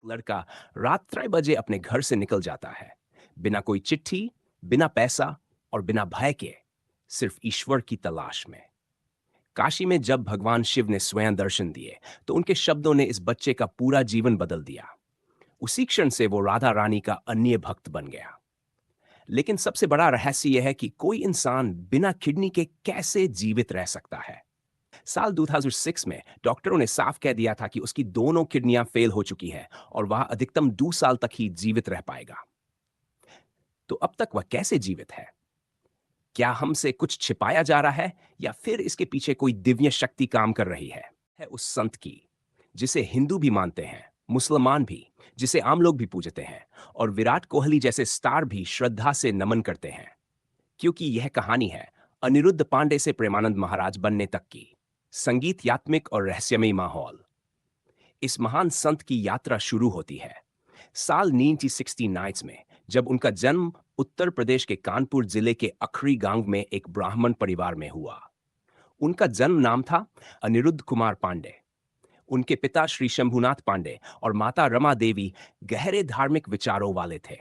लड़का रात 3 बजे अपने घर से निकल जाता है, बिना कोई चिट्ठी, बिना पैसा और बिना भय के, सिर्फ ईश्वर की तलाश में। काशी में जब भगवान शिव ने स्वयं दर्शन दिए, तो उनके शब्दों ने इस बच्चे का पूरा जीवन बदल दिया। उसी क्षण से वो राधा रानी का अन्य भक्त बन गया। लेकिन सबसे बड़ा रहस्य यह है कि कोई इंसान बिना किडनी के कैसे जीवित रह सकता है। साल 2006 में डॉक्टरों ने साफ कह दिया था कि उसकी दोनों किडनियां फेल हो चुकी हैं और वह अधिकतम 2 साल तक ही जीवित रह पाएगा। तो अब तक वह कैसे जीवित है? क्या हमसे कुछ छिपाया जा रहा है, या फिर इसके पीछे कोई दिव्य शक्ति काम कर रही है? उस संत की जिसे हिंदू भी मानते हैं, मुसलमान भी, जिसे आम लोग भी पूजते हैं, और विराट कोहली जैसे स्टार भी श्रद्धा से नमन करते हैं। क्योंकि यह कहानी है अनिरुद्ध पांडे से प्रेमानंद महाराज बनने तक की। संगीतयात्मिक और रहस्यमयी माहौल। इस महान संत की यात्रा शुरू होती है साल 1969 में, जब उनका जन्म उत्तर प्रदेश के कानपुर जिले के अखरी गांव में एक ब्राह्मण परिवार में हुआ। उनका जन्म नाम था अनिरुद्ध कुमार पांडे। उनके पिता श्री शंभुनाथ पांडे और माता रमा देवी गहरे धार्मिक विचारों वाले थे।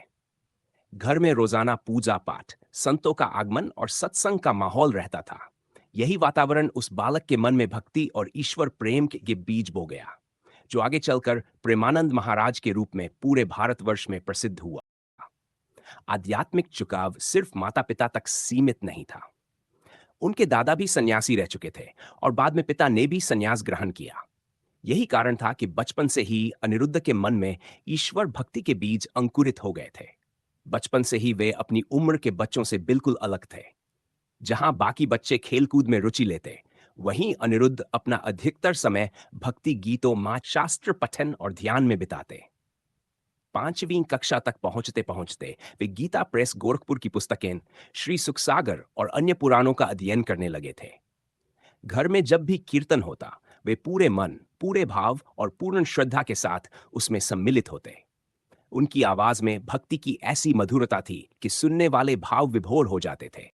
घर में रोजाना पूजा पाठ, संतों का आगमन और सत्संग का माहौल रहता था। यही वातावरण उस बालक के मन में भक्ति और ईश्वर प्रेम के बीज बो गया, जो आगे चलकर प्रेमानंद महाराज के रूप में पूरे भारतवर्ष में प्रसिद्ध हुआ। आध्यात्मिक झुकाव सिर्फ माता पिता तक सीमित नहीं था। उनके दादा भी सन्यासी रह चुके थे और बाद में पिता ने भी सन्यास ग्रहण किया। यही कारण था कि बचपन से ही अनिरुद्ध के मन में ईश्वर भक्ति के बीज अंकुरित हो गए थे। बचपन से ही वे अपनी उम्र के बच्चों से बिल्कुल अलग थे। जहां बाकी बच्चे खेलकूद में रुचि लेते, वहीं अनिरुद्ध अपना अधिकतर समय भक्ति गीतों, मां शास्त्र पठन और ध्यान में बिताते। 5वीं कक्षा तक पहुंचते पहुंचते वे गीता प्रेस गोरखपुर की पुस्तकें, श्री सुखसागर और अन्य पुराणों का अध्ययन करने लगे थे। घर में जब भी कीर्तन होता, वे पूरे मन, पूरे भाव और पूर्ण श्रद्धा के साथ उसमें सम्मिलित होते। उनकी आवाज में भक्ति की ऐसी मधुरता थी कि सुनने वाले भाव विभोर हो जाते थे।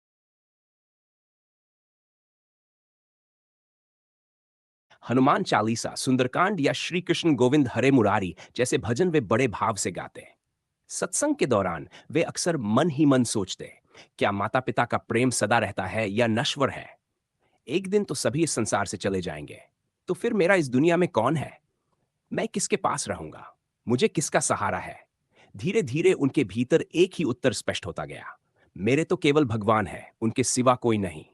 हनुमान चालीसा, सुंदरकांड या श्री कृष्ण गोविंद हरे मुरारी जैसे भजन वे बड़े भाव से गाते। सत्संग के दौरान वे अक्सर मन ही मन सोचते, क्या माता पिता का प्रेम सदा रहता है या नश्वर है? एक दिन तो सभी इस संसार से चले जाएंगे, तो फिर मेरा इस दुनिया में कौन है? मैं किसके पास रहूंगा? मुझे किसका सहारा है? धीरे धीरे उनके भीतर एक ही उत्तर स्पष्ट होता गया, मेरे तो केवल भगवान है, उनके सिवा कोई नहीं।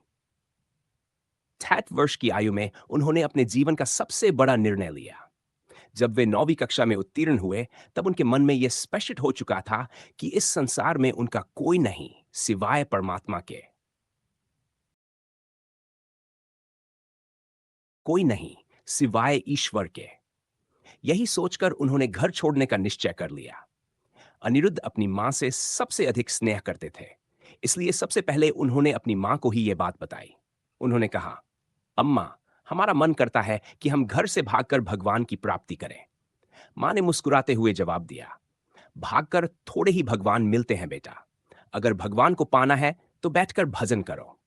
6 वर्ष की आयु में उन्होंने अपने जीवन का सबसे बड़ा निर्णय लिया। जब वे 9वीं कक्षा में उत्तीर्ण हुए, तब उनके मन में यह स्पष्ट हो चुका था कि इस संसार में उनका कोई नहीं सिवाय परमात्मा के। कोई नहीं सिवाय ईश्वर के। यही सोचकर उन्होंने घर छोड़ने का निश्चय कर लिया। अनिरुद्ध अपनी मां से सबसे अधिक स्नेह करते थे, इसलिए सबसे पहले उन्होंने अपनी मां को ही यह बात बताई। उन्होंने कहा, अम्मा, हमारा मन करता है कि हम घर से भागकर भगवान की प्राप्ति करें। मां ने मुस्कुराते हुए जवाब दिया, भागकर थोड़े ही भगवान मिलते हैं बेटा। अगर भगवान को पाना है तो बैठकर भजन करो।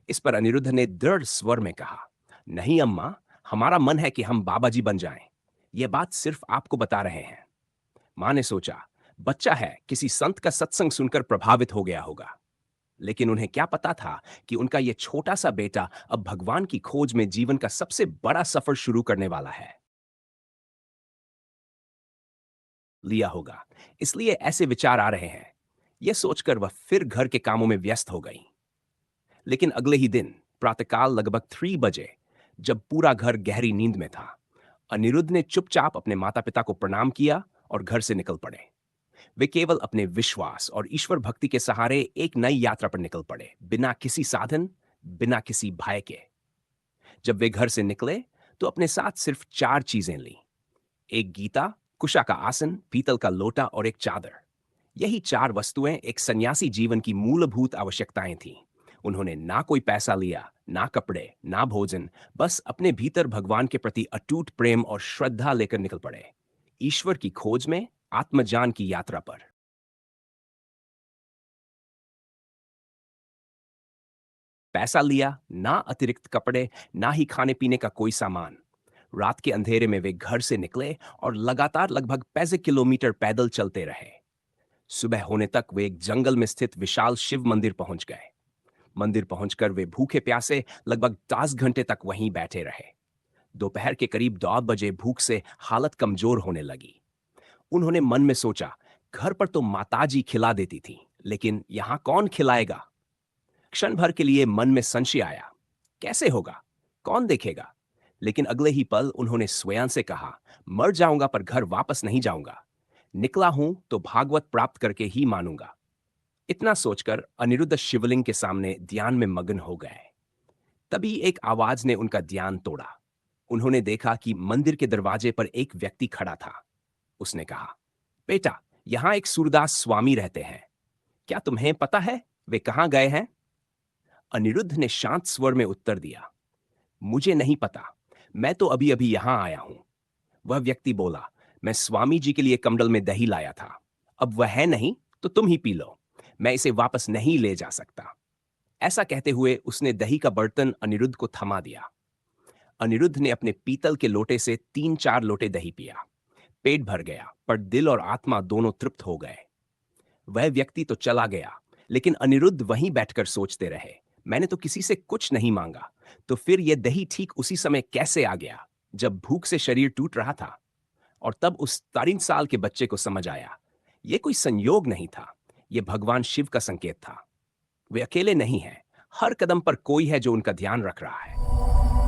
इस पर अनिरुद्ध ने दृढ़ स्वर में कहा, नहीं अम्मा, हमारा मन है कि हम बाबा जी बन जाएं। यह बात सिर्फ आपको बता रहे हैं। मां ने सोचा, बच्चा है, किसी संत का सत्संग सुनकर प्रभावित हो गया होगा। लेकिन उन्हें क्या पता था कि उनका यह छोटा सा बेटा अब भगवान की खोज में जीवन का सबसे बड़ा सफर शुरू करने वाला है। लिया होगा, इसलिए ऐसे विचार आ रहे हैं। यह सोचकर वह फिर घर के कामों में व्यस्त हो गई। लेकिन अगले ही दिन प्रातःकाल लगभग 3 बजे, जब पूरा घर गहरी नींद में था, अनिरुद्ध ने चुपचाप अपने माता पिता को प्रणाम किया और घर से निकल पड़े। वे केवल अपने विश्वास और ईश्वर भक्ति के सहारे एक नई यात्रा पर निकल पड़े, बिना किसी साधन, बिना किसी भय के। जब वे घर से निकले, तो अपने साथ सिर्फ 4 चीजें ली। एक गीता, कुशा का आसन, पीतल का लोटा और एक चादर। यही 4 वस्तुएं एक सन्यासी जीवन की मूलभूत आवश्यकताएं थीं। उन्होंने ना कोई पैसा लिया, ना कपड़े, ना भोजन, बस अपने भीतर भगवान के प्रति अटूट प्रेम और श्रद्धा लेकर निकल पड़े, ईश्वर की खोज में, आत्मज्ञान की यात्रा पर। पैसा लिया, ना अतिरिक्त कपड़े, ना ही खाने पीने का कोई सामान। रात के अंधेरे में वे घर से निकले और लगातार लगभग 65 किलोमीटर पैदल चलते रहे। सुबह होने तक वे एक जंगल में स्थित विशाल शिव मंदिर पहुंच गए। मंदिर पहुंचकर वे भूखे प्यासे लगभग 10 घंटे तक वहीं बैठे रहे। दोपहर के करीब 2 बजे भूख से हालत कमजोर होने लगी। उन्होंने मन में सोचा, घर पर तो माताजी खिला देती थी, लेकिन यहां कौन खिलाएगा? क्षण भर के लिए मन में संशय आया, कैसे होगा, कौन देखेगा? लेकिन अगले ही पल उन्होंने स्वयं से कहा, मर जाऊंगा पर घर वापस नहीं जाऊंगा। निकला हूं तो भागवत प्राप्त करके ही मानूंगा। इतना सोचकर अनिरुद्ध शिवलिंग के सामने ध्यान में मग्न हो गए। तभी एक आवाज ने उनका ध्यान तोड़ा। उन्होंने देखा कि मंदिर के दरवाजे पर एक व्यक्ति खड़ा था। उसने कहा, बेटा, यहां एक सूरदास स्वामी रहते हैं। क्या तुम्हें पता है वे कहां गए हैं? अनिरुद्ध ने शांत स्वर में उत्तर दिया, मुझे नहीं पता, मैं तो अभी अभी यहां आया हूं। वह व्यक्ति बोला, मैं स्वामी जी के लिए कमंडल में दही लाया था। अब वह है नहीं तो तुम ही पी लो, मैं इसे वापस नहीं ले जा सकता। ऐसा कहते हुए उसने दही का बर्तन अनिरुद्ध को थमा दिया। अनिरुद्ध ने अपने पीतल के लोटे से 3-4 लोटे दही पिया। पेट भर गया, पर दिल और आत्मा दोनों तृप्त हो गए। वह व्यक्ति तो चला गया, लेकिन अनिरुद्ध वहीं बैठकर सोचते रहे, मैंने तो किसी से कुछ नहीं मांगा, तो फिर यह दही ठीक उसी समय कैसे आ गया जब भूख से शरीर टूट रहा था? और तब उस 3 साल के बच्चे को समझ आया, यह कोई संयोग नहीं था, यह भगवान शिव का संकेत था। वे अकेले नहीं हैं, हर कदम पर कोई है जो उनका ध्यान रख रहा है।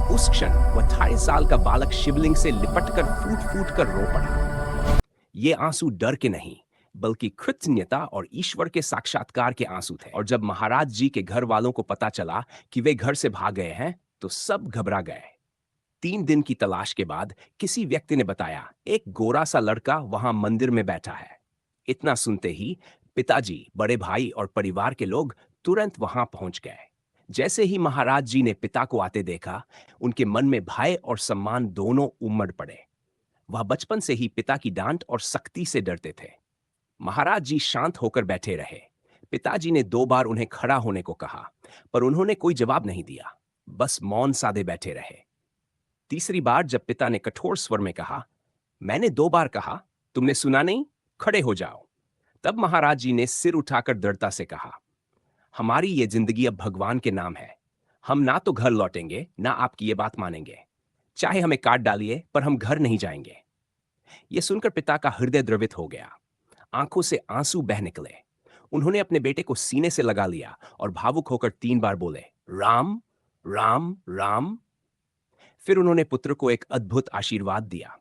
उस क्षण वह 28 साल का बालक शिवलिंग से लिपटकर फूट फूट कर रो पड़ा। ये आंसू डर के नहीं, बल्कि कृतज्ञता और ईश्वर के साक्षात्कार के आंसू थे। और जब महाराज जी के घर वालों को पता चला कि वे घर से भाग गए हैं, तो सब घबरा गए। 3 दिन की तलाश के बाद किसी व्यक्ति ने बताया, एक गोरा सा लड़का वहां मंदिर में बैठा है। इतना सुनते ही पिताजी, बड़े भाई और परिवार के लोग तुरंत वहां पहुंच गए। जैसे ही महाराज जी ने पिता को आते देखा, उनके मन में भय और सम्मान दोनों उमड़ पड़े। वह बचपन से ही पिता की डांट और सख्ती से डरते थे। महाराज जी शांत होकर बैठे रहे। पिताजी ने 2 बार उन्हें खड़ा होने को कहा, पर उन्होंने कोई जवाब नहीं दिया, बस मौन साधे बैठे रहे। तीसरी बार जब पिता ने कठोर स्वर में कहा, मैंने 2 बार कहा, तुमने सुना नहीं, खड़े हो जाओ। तब महाराज जी ने सिर उठाकर दृढ़ता से कहा, हमारी ये जिंदगी अब भगवान के नाम है। हम ना तो घर लौटेंगे, ना आपकी ये बात मानेंगे। चाहे हमें काट डालिए, पर हम घर नहीं जाएंगे। ये सुनकर पिता का हृदय द्रवित हो गया। आंखों से आंसू बह निकले। उन्होंने अपने बेटे को सीने से लगा लिया और भावुक होकर 3 बार बोले, राम, राम, राम। फिर उन्होंने पुत्र को एक अद्भुत आशीर्वाद दिया,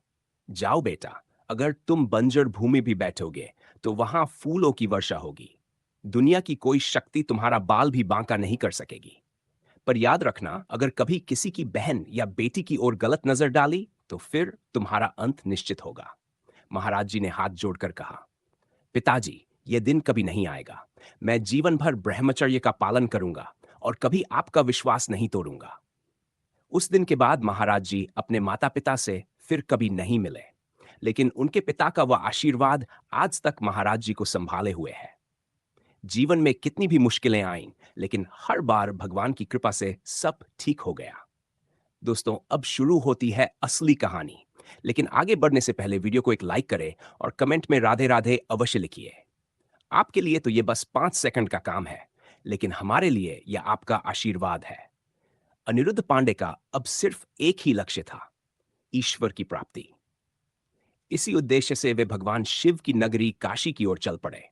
जाओ बेटा, अगर तुम बंजर भूमि भी बैठोगे तो वहां फूलों की वर्षा होगी। दुनिया की कोई शक्ति तुम्हारा बाल भी बांका नहीं कर सकेगी। पर याद रखना, अगर कभी किसी की बहन या बेटी की ओर गलत नजर डाली तो फिर तुम्हारा अंत निश्चित होगा। महाराज जी ने हाथ जोड़कर कहा, पिताजी, यह दिन कभी नहीं आएगा। मैं जीवन भर ब्रह्मचर्य का पालन करूंगा और कभी आपका विश्वास नहीं तोड़ूंगा। उस दिन के बाद महाराज जी अपने माता पिता से फिर कभी नहीं मिले, लेकिन उनके पिता का वह आशीर्वाद आज तक महाराज जी को संभाले हुए है। जीवन में कितनी भी मुश्किलें आईं, लेकिन हर बार भगवान की कृपा से सब ठीक हो गया। दोस्तों, अब शुरू होती है असली कहानी। लेकिन आगे बढ़ने से पहले वीडियो को एक लाइक करें और कमेंट में राधे राधे अवश्य लिखिए। आपके लिए तो ये बस 5 सेकंड का काम है, लेकिन हमारे लिए यह आपका आशीर्वाद है। अनिरुद्ध पांडे का अब सिर्फ एक ही लक्ष्य था, ईश्वर की प्राप्ति। इसी उद्देश्य से वे भगवान शिव की नगरी काशी की ओर चल पड़े।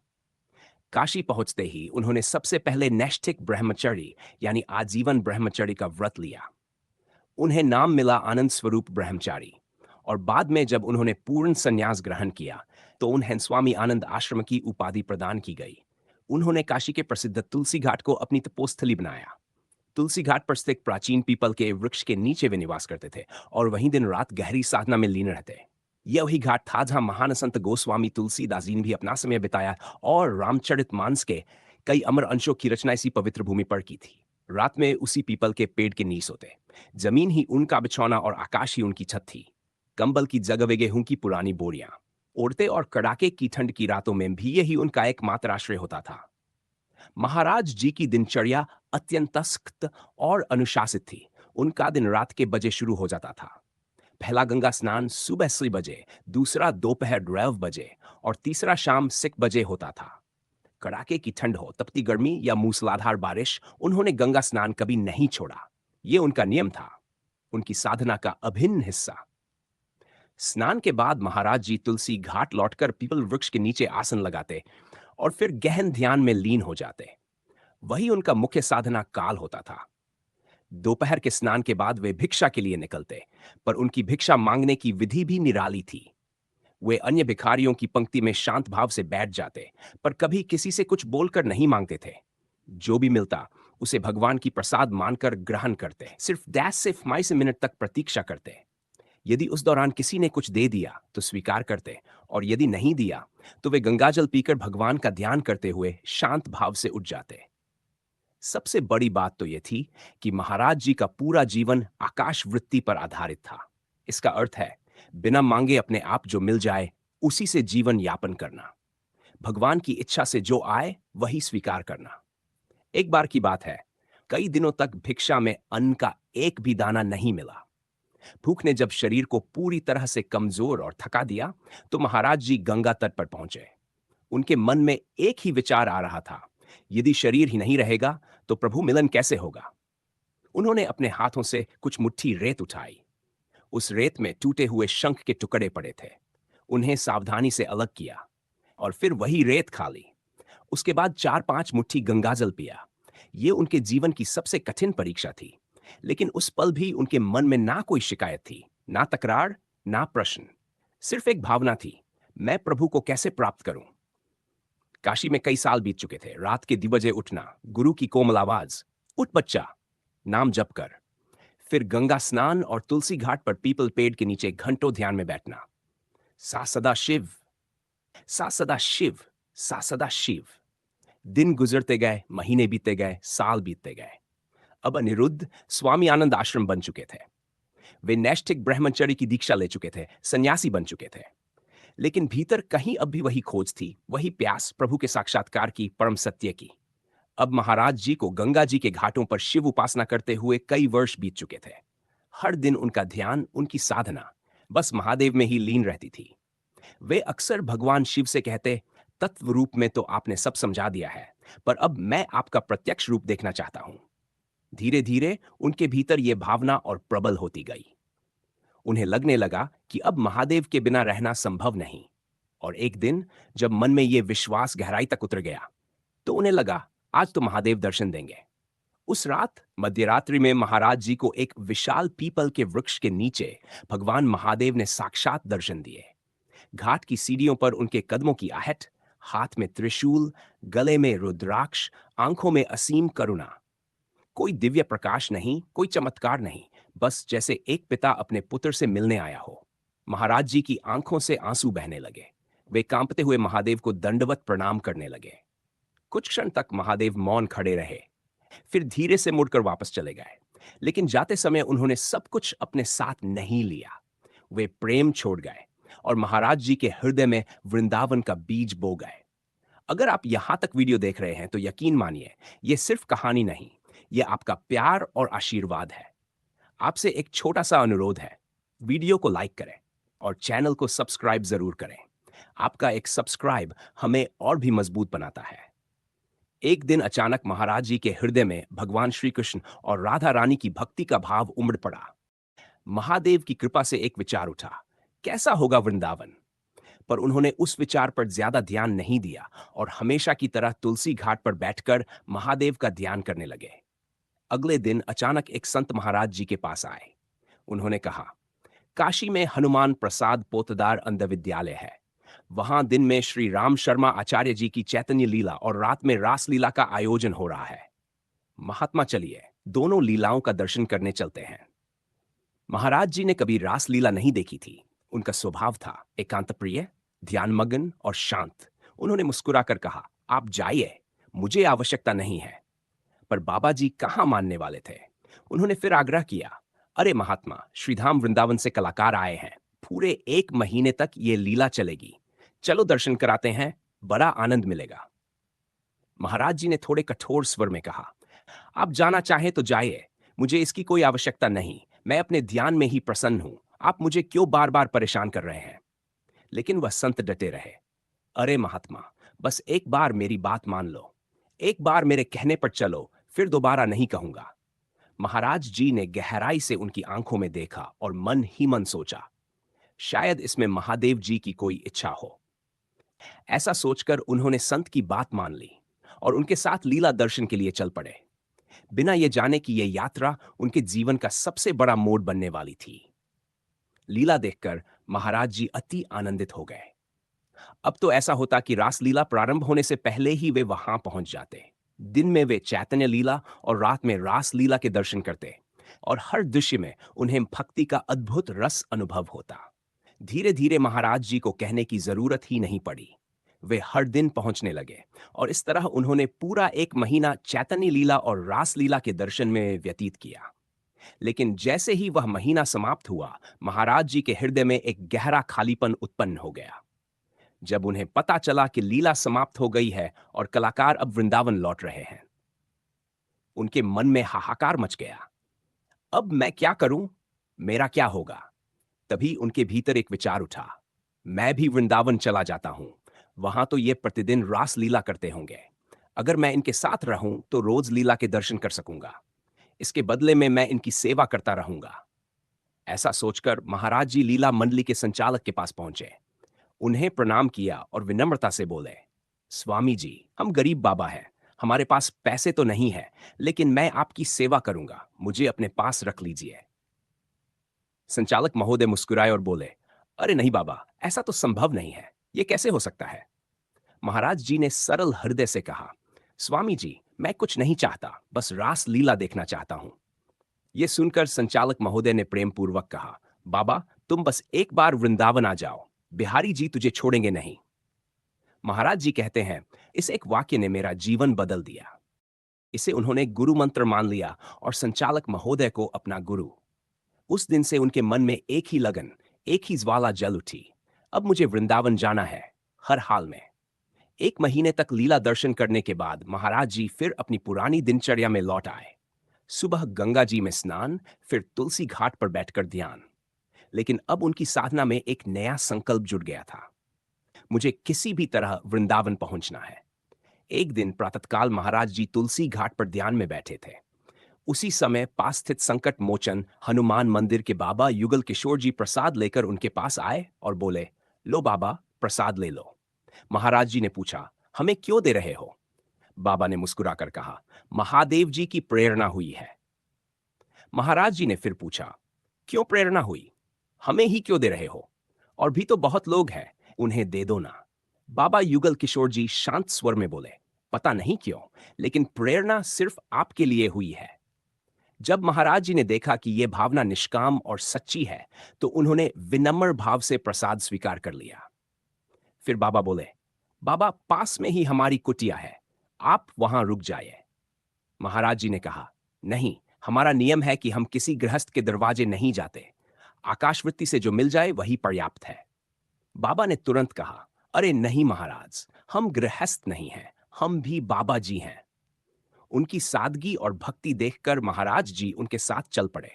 काशी पहुंचते ही उन्होंने सबसे पहले नैष्ठिक ब्रह्मचर्य यानी आजीवन ब्रह्मचर्य का व्रत लिया। उन्हें नाम मिला आनंद स्वरूप ब्रह्मचारी। और बाद में जब उन्होंने पूर्ण संन्यास ग्रहण किया, तो उन्हें स्वामी आनंद आश्रम की उपाधि प्रदान की गई। उन्होंने काशी के प्रसिद्ध तुलसी घाट को अपनी तपोस्थली बनाया। तुलसी घाट पर स्थित प्राचीन पीपल के वृक्ष के नीचे वे निवास करते थे और वहीं दिन रात गहरी साधना में लीन रहते। यह वही घाट था जहां महान संत गोस्वामी तुलसीदास जी ने भी अपना समय बिताया और रामचरितमानस के कई अमर अंशों की रचना इसी पवित्र भूमि पर की थी। रात में उसी पीपल के पेड़ के नीचे सोते। जमीन ही उनका बिछौना और आकाश ही उनकी छत थी। कंबल की जगह वे गेहूं की पुरानी बोरियां ओढ़ते और कड़ाके की ठंड की रातों में भी यही उनका एकमात्र आश्रय होता था। महाराज जी की दिनचर्या अत्यंत सख्त और अनुशासित थी। उनका दिन रात के बजे शुरू हो जाता था। पहला गंगा स्नान सुबह 6 बजे, दूसरा दोपहर 12 बजे और तीसरा शाम 6 बजे होता था। कड़ाके की ठंड हो, तपती गर्मी या मूसलाधार बारिश, उन्होंने गंगा स्नान कभी नहीं छोड़ा। ये उनका नियम था, उनकी साधना का अभिन्न हिस्सा। स्नान के बाद महाराज जी तुलसी घाट लौटकर पीपल वृक्ष के नीचे आसन लगाते और फिर गहन ध्यान में लीन हो जाते। वही उनका मुख्य साधना काल होता था। दोपहर के स्नान के बाद वे भिक्षा के लिए निकलते, पर उनकी भिक्षा मांगने की विधि भी निराली थी। वे अन्य भिखारियों की पंक्ति में शांत भाव से बैठ जाते, पर कभी किसी से कुछ बोलकर नहीं मांगते थे। जो भी मिलता उसे भगवान की प्रसाद मानकर ग्रहण करते, सिर्फ 10 से 5 मिनट तक प्रतीक्षा करते। यदि उस दौरान किसी ने कुछ दे दिया तो स्वीकार करते, और यदि नहीं दिया तो वे गंगाजल पीकर भगवान का ध्यान करते हुए शांत भाव से उठ जाते। सबसे बड़ी बात तो यह थी कि महाराज जी का पूरा जीवन आकाश वृत्ति पर आधारित था। इसका अर्थ है बिना मांगे अपने आप जो मिल जाए उसी से जीवन यापन करना, भगवान की इच्छा से जो आए वही स्वीकार करना। एक बार की बात है, कई दिनों तक भिक्षा में अन्न का एक भी दाना नहीं मिला। भूख ने जब शरीर को पूरी तरह से कमजोर और थका दिया तो महाराज जी गंगा तट पर पहुंचे। उनके मन में एक ही विचार आ रहा था, यदि शरीर ही नहीं रहेगा तो प्रभु मिलन कैसे होगा। उन्होंने अपने हाथों से कुछ मुट्ठी रेत उठाई। उस रेत में टूटे हुए शंख के टुकड़े पड़े थे। उन्हें सावधानी से अलग किया और फिर वही रेत खा ली। उसके बाद 4-5 मुट्ठी गंगाजल पिया। ये उनके जीवन की सबसे कठिन परीक्षा थी, लेकिन उस पल भी उनके मन में ना कोई शिकायत थी, ना तकरार, ना प्रश्न। सिर्फ एक भावना थी, मैं प्रभु को कैसे प्राप्त करूं। काशी में कई साल बीत चुके थे। रात के 2 बजे उठना, गुरु की कोमल आवाज, उठ बच्चा, नाम जप कर। फिर गंगा स्नान और तुलसी घाट पर पीपल पेड़ के नीचे घंटों ध्यान में बैठना। सा सदा शिव, सा सदा शिव, सा सदा शिव। दिन गुजरते गए, महीने बीतते गए, साल बीतते गए। अब अनिरुद्ध स्वामी आनंद आश्रम बन चुके थे। वे नैष्ठिक ब्रह्मचर्य की दीक्षा ले चुके थे, सन्यासी बन चुके थे। लेकिन भीतर कहीं अब भी वही खोज थी, वही प्यास प्रभु के साक्षात्कार की, परम सत्य की। अब महाराज जी को गंगा जी के घाटों पर शिव उपासना करते हुए कई वर्ष बीत चुके थे। हर दिन उनका ध्यान, उनकी साधना बस महादेव में ही लीन रहती थी। वे अक्सर भगवान शिव से कहते, तत्व रूप में तो आपने सब समझा दिया है, पर अब मैं आपका प्रत्यक्ष रूप देखना चाहता हूं। धीरे धीरे उनके भीतर यह भावना और प्रबल होती गई। उन्हें लगने लगा कि अब महादेव के बिना रहना संभव नहीं। और एक दिन जब मन में यह विश्वास गहराई तक उतर गया तो उन्हें लगा, आज तो महादेव दर्शन देंगे। उस रात मध्यरात्रि में महाराज जी को एक विशाल पीपल के वृक्ष के नीचे भगवान महादेव ने साक्षात दर्शन दिए। घाट की सीढ़ियों पर उनके कदमों की आहट, हाथ में त्रिशूल, गले में रुद्राक्ष, आंखों में असीम करुणा। कोई दिव्य प्रकाश नहीं, कोई चमत्कार नहीं, बस जैसे एक पिता अपने पुत्र से मिलने आया हो। महाराज जी की आंखों से आंसू बहने लगे। वे कांपते हुए महादेव को दंडवत प्रणाम करने लगे। कुछ क्षण तक महादेव मौन खड़े रहे, फिर धीरे से मुड़कर वापस चले गए। लेकिन जाते समय उन्होंने सब कुछ अपने साथ नहीं लिया। वे प्रेम छोड़ गए और महाराज जी के हृदय में वृंदावन का बीज बो गए। अगर आप यहां तक वीडियो देख रहे हैं तो यकीन मानिए, यह सिर्फ कहानी नहीं, यह आपका प्यार और आशीर्वाद है। आपसे एक छोटा सा अनुरोध है, वीडियो को लाइक करें और चैनल को सब्सक्राइब जरूर करें। आपका एक सब्सक्राइब हमें और भी मजबूत बनाता है। एक दिन अचानक महाराज जी के हृदय में भगवान श्री कृष्ण और राधा रानी की भक्ति का भाव उमड़ पड़ा। महादेव की कृपा से एक विचार उठा, कैसा होगा वृंदावन। पर उन्होंने उस विचार पर ज्यादा ध्यान नहीं दिया और हमेशा की तरह तुलसी घाट पर बैठकर महादेव का ध्यान करने लगे। अगले दिन अचानक एक संत महाराज जी के पास आए। उन्होंने कहा, काशी में हनुमान प्रसाद पोतदार अंध विद्यालय है। वहां दिन में श्री राम शर्मा आचार्य जी की चैतन्य लीला और रात में रास लीला का आयोजन हो रहा है। महात्मा, चलिए दोनों लीलाओं का दर्शन करने चलते हैं। महाराज जी ने कभी रास लीला नहीं देखी थी। उनका स्वभाव था एकांत प्रिय, ध्यानमग्न और शांत। उन्होंने मुस्कुराकर कहा, आप जाइए, मुझे आवश्यकता नहीं है। पर बाबा जी कहां मानने वाले थे। उन्होंने फिर आग्रह किया, अरे महात्मा, श्रीधाम वृंदावन से कलाकार आए हैं, पूरे 1 महीने तक ये लीला चलेगी, चलो दर्शन कराते हैं, बड़ा आनंद मिलेगा। महाराज जी ने थोड़े कठोर स्वर में कहा, आप जाना चाहें तो जाइए, मुझे इसकी कोई आवश्यकता नहीं, मैं अपने ध्यान में ही प्रसन्न हूं, आप मुझे क्यों बार बार परेशान कर रहे हैं? लेकिन वह संत डटे रहे। अरे महात्मा, बस एक बार मेरी बात मान लो। एक बार मेरे कहने पर चलो, फिर दोबारा नहीं कहूंगा। महाराज जी ने गहराई से उनकी आंखों में देखा और मन ही मन सोचा, शायद इसमें महादेव जी की कोई इच्छा हो। ऐसा सोचकर उन्होंने संत की बात मान ली और उनके साथ लीला दर्शन के लिए चल पड़े, बिना ये जाने कि यह यात्रा उनके जीवन का सबसे बड़ा मोड़ बनने वाली थी। लीला देखकर महाराज जी अति आनंदित हो गए। अब तो ऐसा होता कि रासलीला प्रारंभ होने से पहले ही वे वहां पहुंच जाते। दिन में वे चैतन्य लीला और रात में रासलीला के दर्शन करते और हर दृश्य में उन्हें भक्ति का अद्भुत रस अनुभव होता। धीरे धीरे महाराज जी को कहने की जरूरत ही नहीं पड़ी। वे हर दिन पहुंचने लगे और इस तरह उन्होंने पूरा एक महीना चैतन्य लीला और रासलीला के दर्शन में व्यतीत किया। लेकिन जैसे ही वह महीना समाप्त हुआ, महाराज जी के हृदय में एक गहरा खालीपन उत्पन्न हो गया। जब उन्हें पता चला कि लीला समाप्त हो गई है और कलाकार अब वृंदावन लौट रहे हैं, उनके मन में हाहाकार मच गया। अब मैं क्या करूं? मेरा क्या होगा? तभी उनके भीतर एक विचार उठा, मैं भी वृंदावन चला जाता हूं। वहां तो ये प्रतिदिन रास लीला करते होंगे। अगर मैं इनके साथ रहूं तो रोज लीला के दर्शन कर सकूंगा। इसके बदले में मैं इनकी सेवा करता रहूंगा। ऐसा सोचकर महाराज जी लीला मंडली के संचालक के पास पहुंचे, उन्हें प्रणाम किया और विनम्रता से बोले, स्वामी जी, हम गरीब बाबा हैं, हमारे पास पैसे तो नहीं है, लेकिन मैं आपकी सेवा करूंगा, मुझे अपने पास रख लीजिए। संचालक महोदय मुस्कुराए और बोले, अरे नहीं बाबा, ऐसा तो संभव नहीं है, ये कैसे हो सकता है? महाराज जी ने सरल हृदय से कहा, स्वामी जी, मैं कुछ नहीं चाहता, बस रास लीला देखना चाहता हूं। यह सुनकर संचालक महोदय ने प्रेम पूर्वक कहा, बाबा, तुम बस एक बार वृंदावन आ जाओ, बिहारी जी तुझे छोड़ेंगे नहीं। महाराज जी कहते हैं, इस एक वाक्य ने मेरा जीवन बदल दिया। इसे उन्होंने गुरु मंत्र मान लिया और संचालक महोदय को अपना गुरु। उस दिन से उनके मन में एक ही लगन, एक ही ज्वाला जल उठी, अब मुझे वृंदावन जाना है, हर हाल में। एक महीने तक लीला दर्शन करने के बाद महाराज जी फिर अपनी पुरानी दिनचर्या में लौट आए। सुबह गंगा जी में स्नान, फिर तुलसी घाट पर बैठकर ध्यान। लेकिन अब उनकी साधना में एक नया संकल्प जुड़ गया था, मुझे किसी भी तरह वृंदावन पहुंचना है। एक दिन प्रातःकाल महाराज जी तुलसी घाट पर ध्यान में बैठे थे। उसी समय पास स्थित संकट मोचन हनुमान मंदिर के बाबा युगल किशोर जी प्रसाद लेकर उनके पास आए और बोले, लो बाबा, प्रसाद ले लो। महाराज जी ने पूछा, हमें क्यों दे रहे हो? बाबा ने मुस्कुराकर कहा, महादेव जी की प्रेरणा हुई है। महाराज जी ने फिर पूछा, क्यों प्रेरणा हुई? हमें ही क्यों दे रहे हो? और भी तो बहुत लोग हैं, उन्हें दे दो ना। बाबा युगल किशोर जी शांत स्वर में बोले, पता नहीं क्यों, लेकिन प्रेरणा सिर्फ आपके लिए हुई है। जब महाराज जी ने देखा कि यह भावना निष्काम और सच्ची है, तो उन्होंने विनम्र भाव से प्रसाद स्वीकार कर लिया। फिर बाबा बोले, बाबा, पास में ही हमारी कुटिया है, आप वहां रुक जाइए। महाराज जी ने कहा, नहीं, हमारा नियम है कि हम किसी गृहस्थ के दरवाजे नहीं जाते। आकाशवृत्ति से जो मिल जाए वही पर्याप्त है। बाबा ने तुरंत कहा, अरे नहीं महाराज, हम गृहस्थ नहीं हैं, हम भी बाबा जी हैं। उनकी सादगी और भक्ति देखकर महाराज जी उनके साथ चल पड़े।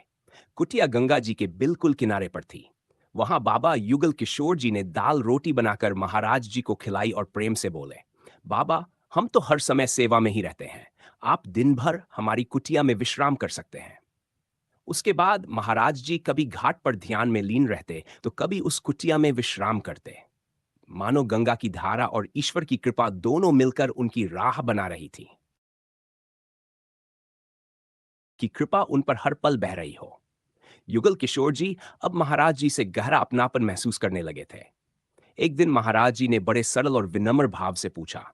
कुटिया गंगा जी के बिल्कुल किनारे पर थी। वहां बाबा युगल किशोर जी ने दाल रोटी बनाकर महाराज जी को खिलाई और प्रेम से बोले, बाबा, हम तो हर समय सेवा में ही रहते हैं, आप दिन भर हमारी कुटिया में विश्राम कर सकते हैं। उसके बाद महाराज जी कभी घाट पर ध्यान में लीन रहते तो कभी उस कुटिया में विश्राम करते। मानो गंगा की धारा और ईश्वर की कृपा दोनों मिलकर उनकी राह बना रही थी, कि कृपा उन पर हर पल बह रही हो। युगल किशोर जी अब महाराज जी से गहरा अपनापन महसूस करने लगे थे। एक दिन महाराज जी ने बड़े सरल और विनम्र भाव से पूछा,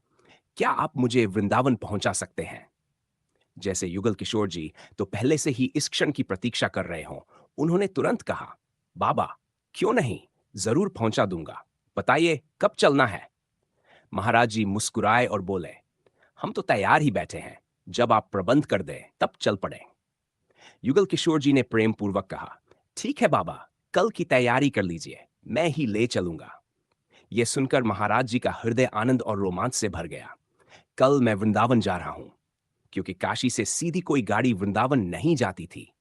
क्या आप मुझे वृंदावन पहुंचा सकते हैं? जैसे युगल किशोर जी तो पहले से ही इस क्षण की प्रतीक्षा कर रहे हों, उन्होंने तुरंत कहा, बाबा, क्यों नहीं, जरूर पहुंचा दूंगा, बताइए कब चलना है? महाराज जी मुस्कुराए और बोले, हम तो तैयार ही बैठे हैं, जब आप प्रबंध कर दें तब चल पड़े। युगल किशोर जी ने प्रेम पूर्वक कहा, ठीक है बाबा, कल की तैयारी कर लीजिए, मैं ही ले चलूंगा। यह सुनकर महाराज जी का हृदय आनंद और रोमांच से भर गया। कल मैं वृंदावन जा रहा हूं, क्योंकि काशी से सीधी कोई गाड़ी वृंदावन नहीं जाती थी।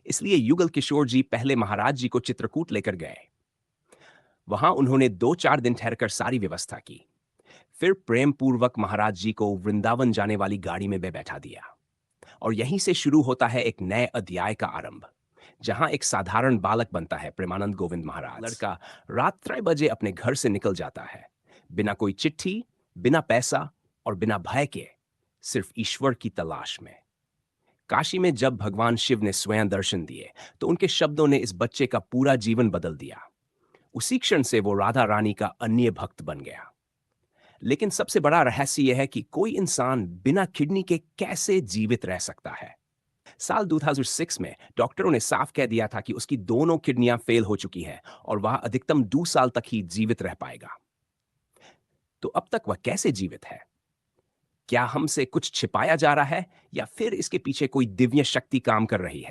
इसलिए युगल किशोर जी पहले महाराज जी को चित्रकूट लेकर गए। वहां उन्होंने 2-4 दिन ठहरकर सारी व्यवस्था की। फिर प्रेम पूर्वक महाराज जी को वृंदावन जाने वाली गाड़ी में बैठा दिया। और यहीं से शुरू होता है एक नए अध्याय का आरंभ, जहां एक साधारण बालक बनता है प्रेमानंद गोविंद महाराज। लड़का रात 3 बजे अपने घर से निकल जाता है, बिना कोई चिट्ठी, बिना पैसा और बिना भय के, सिर्फ ईश्वर की तलाश में। काशी में जब भगवान शिव ने स्वयं दर्शन दिए, तो उनके शब्दों ने इस बच्चे का पूरा जीवन बदल दिया। उसी क्षण से वो राधा रानी का अन्य भक्त बन गया। लेकिन सबसे बड़ा रहस्य यह है कि कोई इंसान बिना किडनी के कैसे जीवित रह सकता है। साल 2006 में डॉक्टरों ने साफ कह दिया था कि उसकी दोनों किडनियां फेल हो चुकी हैं और वह अधिकतम 2 साल तक ही जीवित रह पाएगा। तो अब तक वह कैसे जीवित है? क्या हमसे कुछ छिपाया जा रहा है या फिर इसके पीछे कोई दिव्य शक्ति काम कर रही है?